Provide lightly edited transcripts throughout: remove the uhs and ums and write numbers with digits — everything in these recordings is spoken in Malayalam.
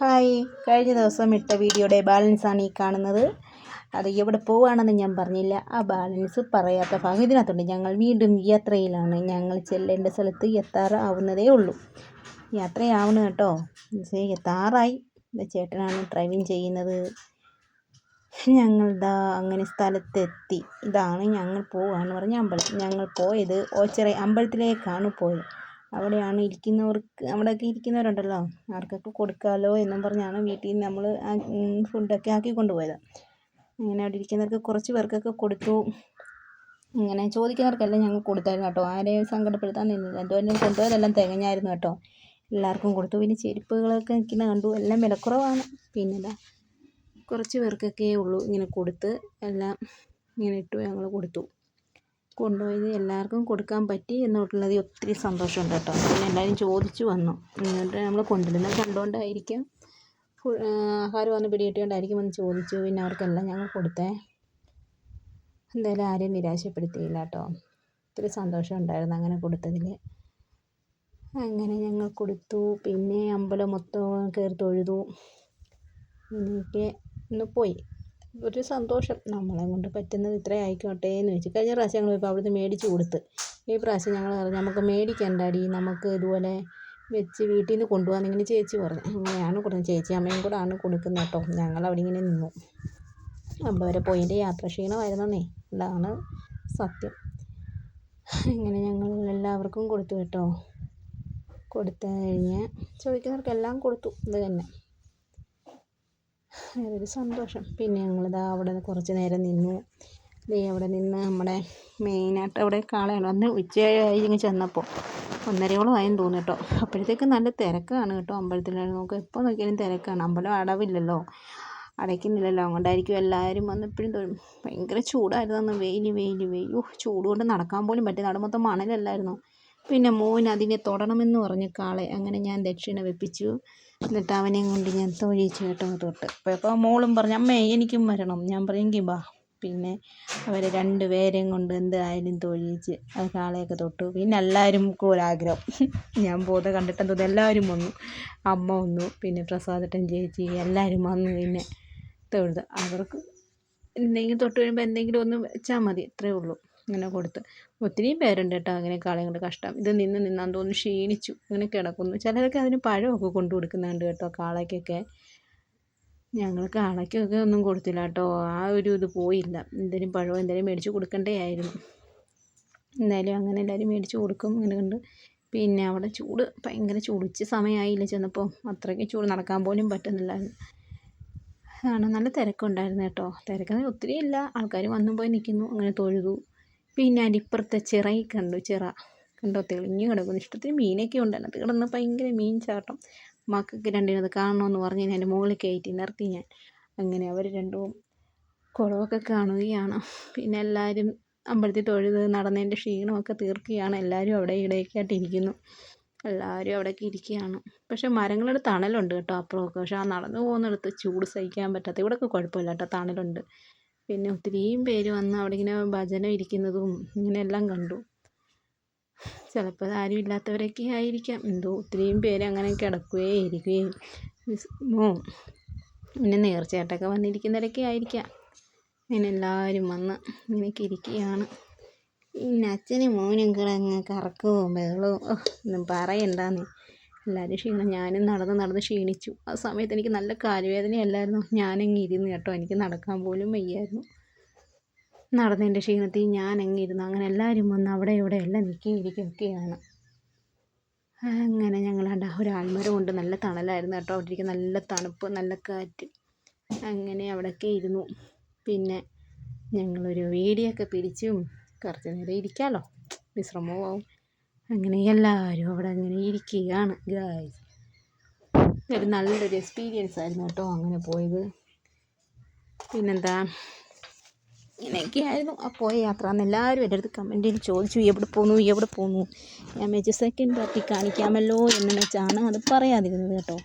ഹായ്, കഴിഞ്ഞ ദിവസം ഇട്ട വീഡിയോയുടെ ബാലൻസാണ് ഈ കാണുന്നത്. അത് എവിടെ പോവുകയാണെന്ന് ഞാൻ പറഞ്ഞില്ല. ആ ബാലൻസ് പറയാത്ത ഭാഗം ഇതിനകത്തുണ്ട്. ഞങ്ങൾ വീണ്ടും യാത്രയിലാണ്. ഞങ്ങൾ ചെല്ലേണ്ട സ്ഥലത്ത് എത്താറാവുന്നതേ ഉള്ളൂ. യാത്രയാവണം കേട്ടോ. എത്താറായി. ചേട്ടനാണ് ഡ്രൈവിങ് ചെയ്യുന്നത്. ഞങ്ങളിതാ അങ്ങനെ സ്ഥലത്തെത്തി. ഇതാണ് ഞങ്ങൾ പോവുകയെന്ന് പറഞ്ഞ അമ്പലം. ഞങ്ങൾ പോയത് ഓച്ചിറ അമ്പലത്തിലേക്കാണ് പോയത്. അവിടെയാണ് ഇരിക്കുന്നവർക്ക്, അവിടെയൊക്കെ ഇരിക്കുന്നവരുണ്ടല്ലോ, അവർക്കൊക്കെ കൊടുക്കാമല്ലോ എന്നും പറഞ്ഞാണ് വീട്ടിൽ നിന്ന് നമ്മൾ ഫുഡൊക്കെ ആക്കി കൊണ്ടുപോയത്. അങ്ങനെ അവിടെ ഇരിക്കുന്നവർക്ക് കുറച്ച് പേർക്കൊക്കെ കൊടുത്തു. ഇങ്ങനെ ചോദിക്കുന്നവർക്കല്ല ഞങ്ങൾ കൊടുത്തായിരുന്നു കേട്ടോ. ആരെയും സങ്കടപ്പെടുത്താൻ നിന്നില്ല. എന്തോരം കൊണ്ടുപോയതെല്ലാം തികഞ്ഞായിരുന്നു കേട്ടോ. എല്ലാവർക്കും കൊടുത്തു. പിന്നെ ചെരുപ്പുകളൊക്കെ നിൽക്കുന്ന കണ്ടു. എല്ലാം വിലക്കുറവാണ്. പിന്നെ കുറച്ച് പേർക്കൊക്കെ ഉള്ളൂ ഇങ്ങനെ കൊടുത്ത്. എല്ലാം ഇങ്ങനെ ഇട്ടു. ഞങ്ങൾ കൊടുത്തു. കൊണ്ടുപോയത് എല്ലാവർക്കും കൊടുക്കാൻ പറ്റി എന്നുള്ളതിൽ ഒത്തിരി സന്തോഷമുണ്ട് കേട്ടോ. പിന്നെ എല്ലാവരും ചോദിച്ചു വന്നു. എന്നിട്ട് നമ്മൾ കൊണ്ടുവരുന്നത് കണ്ടുകൊണ്ടായിരിക്കും, ആഹാരം വന്ന് പിടികിട്ടിയോണ്ടായിരിക്കും വന്ന് ചോദിച്ചു. പിന്നെ അവർക്കെല്ലാം ഞങ്ങൾ കൊടുത്തേ. എന്തായാലും ആരെയും നിരാശപ്പെടുത്തിയില്ല കേട്ടോ. ഒത്തിരി സന്തോഷം ഉണ്ടായിരുന്നു അങ്ങനെ കൊടുത്തതിൽ. അങ്ങനെ ഞങ്ങൾ കൊടുത്തു. പിന്നെ അമ്പലം മൊത്തം കയറി തൊഴുതു. എനിക്ക് ഇന്ന് പോയി. ഒരു സന്തോഷം, നമ്മളെ കൊണ്ട് പറ്റുന്നത് ഇത്ര ആയിക്കോട്ടെ എന്ന് വെച്ച്. കഴിഞ്ഞ പ്രാവശ്യം ഞങ്ങൾ ഇപ്പോൾ അവിടുന്ന് മേടിച്ച് കൊടുത്ത്. ഈ പ്രാവശ്യം ഞങ്ങൾ പറഞ്ഞു നമുക്ക് മേടിക്കണ്ടാടി, നമുക്ക് ഇതുപോലെ വെച്ച് വീട്ടിൽ നിന്ന് കൊണ്ടുപോകാൻ ഇങ്ങനെ ചേച്ചി പറഞ്ഞു. അങ്ങനെയാണ് കൊടുക്കുന്നത്. ചേച്ചി അമ്മയും കൂടെ ആണ് കൊടുക്കുന്നത് കേട്ടോ. ഞങ്ങൾ അവിടെ ഇങ്ങനെ നിന്നു. അവിടെ വരെ പോയതിൻ്റെ യാത്ര ക്ഷീണമായിരുന്നേ, അതാണ് സത്യം. ഇങ്ങനെ ഞങ്ങൾ എല്ലാവർക്കും കൊടുത്തു കേട്ടോ. കൊടുത്തു കഴിഞ്ഞ് ചോദിക്കുന്നവർക്കെല്ലാം കൊടുത്തു. ഇത് തന്നെ അതൊരു സന്തോഷം. പിന്നെ ഞങ്ങളിതാ അവിടെ കുറച്ച് നേരം നിന്നു. അവിടെ നിന്ന് നമ്മുടെ മെയിനായിട്ട് അവിടെ കാളയാണ്. അന്ന് ഉച്ചയായി ഇങ്ങ് ചെന്നപ്പോൾ 1:30 ആയെന്ന് തോന്നുന്നു കേട്ടോ. അപ്പോഴത്തേക്ക് നല്ല തിരക്കാണ് കേട്ടോ അമ്പലത്തിലാണ്. നമുക്ക് എപ്പോൾ നോക്കിയാലും തിരക്കാണ്. അമ്പലം അടവില്ലല്ലോ, അടയ്ക്കുന്നില്ലല്ലോ. അതുകൊണ്ടായിരിക്കും എല്ലാവരും വന്നപ്പോഴും തൊഴും. ഭയങ്കര ചൂടായിരുന്നു അന്ന്. വെയിൽ. ചൂട് കൊണ്ട് നടക്കാൻ പോലും പറ്റി. നട മൊത്തം മണലല്ലായിരുന്നു. പിന്നെ മോൻ അതിനെ തൊടണമെന്ന് പറഞ്ഞു കാളെ. അങ്ങനെ ഞാൻ ദക്ഷിണ വെപ്പിച്ചു. എന്നിട്ട് അവനെയും കൊണ്ട് ഞാൻ തൊഴിച്ചു കേട്ടോ തൊട്ട്. അപ്പോൾ മോളും പറഞ്ഞു അമ്മേ എനിക്കും വരണം. ഞാൻ പറയെങ്കിൽ വാ. പിന്നെ അവർ 2 പേരെയും കൊണ്ട് എന്തായാലും തൊഴിച്ച് അത് കാളയൊക്കെ തൊട്ടു. പിന്നെ എല്ലാവരും ഒരാഗ്രഹം, ഞാൻ പോകുന്നത് കണ്ടിട്ടെന്ന് തോന്നുന്നു എല്ലാവരും വന്നു. അമ്മ വന്നു, പിന്നെ പ്രസാദേട്ടൻ, ചേച്ചി എല്ലാവരും വന്നു. പിന്നെ തൊഴുത് അവർക്ക് എന്തെങ്കിലും തൊട്ട് കഴിയുമ്പോൾ എന്തെങ്കിലും ഒന്ന് വെച്ചാൽ മതി, അത്രയേ ഉള്ളൂ. അങ്ങനെ കൊടുത്ത്. ഒത്തിരിയും പേരുണ്ട് കേട്ടോ അങ്ങനെ കാളയും കൊണ്ട്. കഷ്ടം, ഇത് നിന്നാന്ന് തോന്നുന്നു ക്ഷീണിച്ചു അങ്ങനെ കിടക്കുന്നു. ചിലരൊക്കെ അതിന് പഴമൊക്കെ കൊണ്ടു കൊടുക്കുന്നുണ്ട് കേട്ടോ കാളയ്ക്കൊക്കെ. ഞങ്ങൾ കാളയ്ക്കൊക്കെ ഒന്നും കൊടുത്തില്ല കേട്ടോ. ആ ഒരു ഇത് പോയില്ല. എന്തെങ്കിലും പഴമോ എന്തെങ്കിലും മേടിച്ച് കൊടുക്കണ്ടേ ആയിരുന്നു. എന്തായാലും അങ്ങനെ എല്ലാവരും മേടിച്ച് കൊടുക്കും. അങ്ങനെ കണ്ട്. പിന്നെ അവിടെ ചൂട്, ഭയങ്കര ചൂട്. ഉച്ച സമയമായില്ല ചെന്നപ്പോൾ. അത്രയ്ക്ക് ചൂട്, നടക്കാൻ പോലും പറ്റുന്നില്ലായിരുന്നു. നല്ല തിരക്കുണ്ടായിരുന്നു കേട്ടോ. തിരക്കെന്ന് ഒത്തിരി ഇല്ല, ആൾക്കാർ വന്നും പോയി നിൽക്കുന്നു. അങ്ങനെ തൊഴുതു. പിന്നെ അതിപ്പുറത്തെ ചിറയിൽ കണ്ടു. ചിറ കണ്ടോ, തെളിഞ്ഞു കിടക്കുന്നു. ഇഷ്ടത്തിന് മീനൊക്കെ ഉണ്ട് അതിനകത്ത് കിടന്ന്. ഭയങ്കര മീൻ ചാട്ടം. മക്കൾക്ക് രണ്ടിനത് കാണണമെന്ന് പറഞ്ഞ് ഞാൻ എൻ്റെ മുകളിൽ കയറ്റി നിർത്തി ഞാൻ. അങ്ങനെ അവർ രണ്ടും കുളമൊക്കെ കാണുകയാണ്. പിന്നെ എല്ലാവരും അമ്പലത്തിൽ തൊഴുത് നടന്നതിൻ്റെ ക്ഷീണമൊക്കെ തീർക്കുകയാണ്. എല്ലാവരും അവിടെ ഇവിടെയൊക്കെ ആയിട്ട് ഇരിക്കുന്നു. എല്ലാവരും അവിടെയൊക്കെ ഇരിക്കുകയാണ്. പക്ഷേ മരങ്ങളുടെ തണലുണ്ട് കേട്ടോ അപ്പുറമൊക്കെ. പക്ഷേ ആ നടന്നു പോകുന്നിടത്ത് ചൂട് സഹിക്കാൻ പറ്റാത്ത. ഇവിടെയൊക്കെ കുഴപ്പമില്ല കേട്ടോ, തണലുണ്ട്. പിന്നെ ഒത്തിരിയും പേര് വന്ന് അവിടെ ഇങ്ങനെ ഭജന ഇരിക്കുന്നതും ഇങ്ങനെ എല്ലാം കണ്ടു. ചിലപ്പോൾ ആരും ഇല്ലാത്തവരൊക്കെ ആയിരിക്കാം. എന്തോ ഒത്തിരിയും പേര് അങ്ങനെ കിടക്കുകയും ഇരിക്കുകയും പിന്നെ നേർച്ചയായിട്ടൊക്കെ വന്നിരിക്കുന്നവരൊക്കെ ആയിരിക്കാം. അങ്ങനെ എല്ലാവരും വന്ന് ഇങ്ങനെയൊക്കെ ഇരിക്കുകയാണ്. പിന്നെ അച്ഛനും മോനും കിടങ്ങ് കറക്കവും ബഹളവും ഒന്നും പറയണ്ടാന്ന്. എല്ലാവരും ക്ഷീണം. ഞാനും നടന്ന് ക്ഷീണിച്ചു. ആ സമയത്ത് എനിക്ക് നല്ല കാലുവേദനയല്ലായിരുന്നു. ഞാനങ്ങ് ഇരുന്ന് കേട്ടോ. എനിക്ക് നടക്കാൻ പോലും വയ്യായിരുന്നു. നടന്നതിൻ്റെ ക്ഷീണത്തിൽ ഞാനങ്ങ് ഇരുന്നു. അങ്ങനെ എല്ലാവരും വന്ന് അവിടെ ഇവിടെ എല്ലാം ഇരിക്കുകയൊക്കെയാണ്. അങ്ങനെ ഞങ്ങൾ ഒരു ആൽമരം കൊണ്ട് നല്ല തണലായിരുന്നു കേട്ടോ. അവിടെ ഇരിക്കുന്ന നല്ല തണുപ്പ്, നല്ല കാറ്റ്. അങ്ങനെ അവിടെയൊക്കെ ഇരുന്നു. പിന്നെ ഞങ്ങളൊരു വീഡിയോയൊക്കെ പിടിച്ചും കുറച്ച് നേരം ഇരിക്കാമല്ലോ, വിശ്രമവും ആവും. അങ്ങനെ എല്ലാവരും അവിടെ അങ്ങനെ ഇരിക്കുകയാണ് ഗായ്സ്. ഒരു നല്ലൊരു എക്സ്പീരിയൻസ് ആയിരുന്നു കേട്ടോ അങ്ങനെ പോയത്. പിന്നെന്താ, ഇങ്ങനെയൊക്കെ ആയിരുന്നു ആ പോയ യാത്ര. അന്ന് എല്ലാവരും എൻ്റെ അടുത്ത് കമൻറ്റിൽ ചോദിച്ചു എവിടെ പോന്നു. ഞാൻ വെച്ച് സെക്കൻഡ് പാർട്ടി കാണിക്കാമല്ലോ എന്ന് വെച്ചാണ് അത് പറയാതിരുന്നത് കേട്ടോ.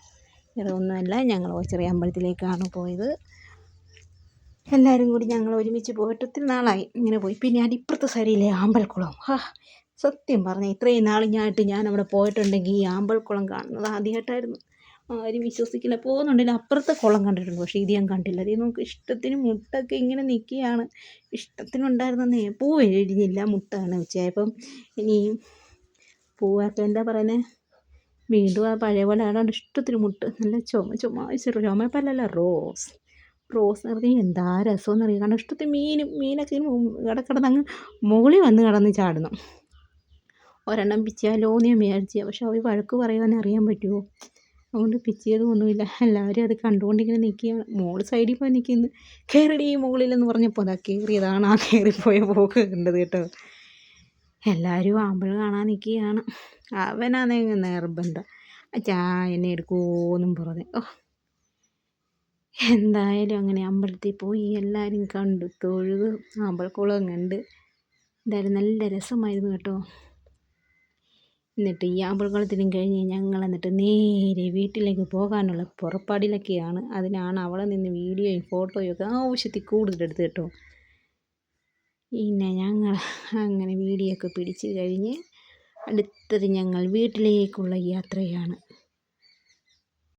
വേറെ ഒന്നുമല്ല, ഞങ്ങൾ ചെറിയ അമ്പലത്തിലേക്കാണ് പോയത്. എല്ലാവരും കൂടി ഞങ്ങൾ ഒരുമിച്ച് പോയിട്ട് ഒത്തിരി നാളായി ഇങ്ങനെ പോയി. പിന്നെ അടിപ്പുറത്തെ സൈഡിലെ ആമ്പൽക്കുളം, സത്യം പറഞ്ഞാൽ ഇത്രയും നാളിഞ്ഞായിട്ട് ഞാൻ അവിടെ പോയിട്ടുണ്ടെങ്കിൽ ഈ ആമ്പൽക്കുളം കാണുന്നത് ആദ്യമായിട്ടായിരുന്നു. ആരും വിശ്വസിക്കില്ല. പോകുന്നുണ്ടെങ്കിൽ അപ്പുറത്തെ കുളം കണ്ടിട്ടുണ്ട്, പക്ഷേ ഇത് ഞാൻ കണ്ടില്ല. അതേ നമുക്ക് ഇഷ്ടത്തിന് മുട്ടൊക്കെ ഇങ്ങനെ നിൽക്കുകയാണ്. ഇഷ്ടത്തിനുണ്ടായിരുന്നേ, പൂ വിരിഞ്ഞില്ല, മുട്ടാണ്. ഉച്ചയായപ്പം ഇനി പൂവൊക്കെ എന്താ പറയുന്നത്, വീണ്ടും ആ പഴയ പോലെ ആടാണ്ട് ഇഷ്ടത്തിന് മുട്ട്, നല്ല ചുമപ്പല്ലല്ല, റോസ് എന്ന് പറഞ്ഞാൽ എന്താ രസമെന്നറിയാം. കാരണം ഇഷ്ടത്തിന് മീനൊക്കെ ഇവിടെ കിടന്നങ്ങ് മുകളിൽ കിടന്ന് ചാടുന്നു. ഒരെണ്ണം പിച്ചിയാലോ എന്ന് ഞാൻ വിചാരിച്ചു, പക്ഷെ അവർ വഴക്ക് പറയുവാൻ അറിയാൻ പറ്റുമോ, അതുകൊണ്ട് പിച്ചിയതും ഒന്നുമില്ല. എല്ലാവരും അത് കണ്ടുകൊണ്ടിങ്ങനെ നിൽക്കുകയാണ്. മോള് സൈഡിൽ പോയി നിൽക്കുന്നു. കയറിടി മുകളിലെന്ന് പറഞ്ഞപ്പോൾ അതാ കയറിയതാണ്, ആ കയറിപ്പോയ പോക്ക് കണ്ടത് കേട്ടോ. എല്ലാവരും ആമ്പിൾ കാണാൻ നിൽക്കുകയാണ്. അവനാണെങ്കിൽ നിർബന്ധം, അച്ഛാ എന്നെ എടുക്കുമോയെന്നും പറഞ്ഞ്. എന്തായാലും അങ്ങനെ അമ്പലത്തിൽ പോയി എല്ലാവരും കണ്ടു തൊഴുത് അമ്പലക്കുളം കണ്ട്. എന്തായാലും നല്ല രസമായിരുന്നു കേട്ടോ. എന്നിട്ട് ഈ അമ്പലക്കുളത്തിനും കഴിഞ്ഞ് ഞങ്ങൾ എന്നിട്ട് നേരെ വീട്ടിലേക്ക് പോകാനുള്ള പുറപ്പാടിലൊക്കെയാണ്. അതിനാണ് അവളെ നിന്ന് വീഡിയോയും ഫോട്ടോയും ഒക്കെ ആവശ്യത്തിൽ കൂടുതലെടുത്ത് കേട്ടോ. പിന്നെ ഞങ്ങൾ അങ്ങനെ വീഡിയോ ഒക്കെ പിടിച്ച് കഴിഞ്ഞ് അടുത്തത് ഞങ്ങൾ വീട്ടിലേക്കുള്ള യാത്രയാണ്.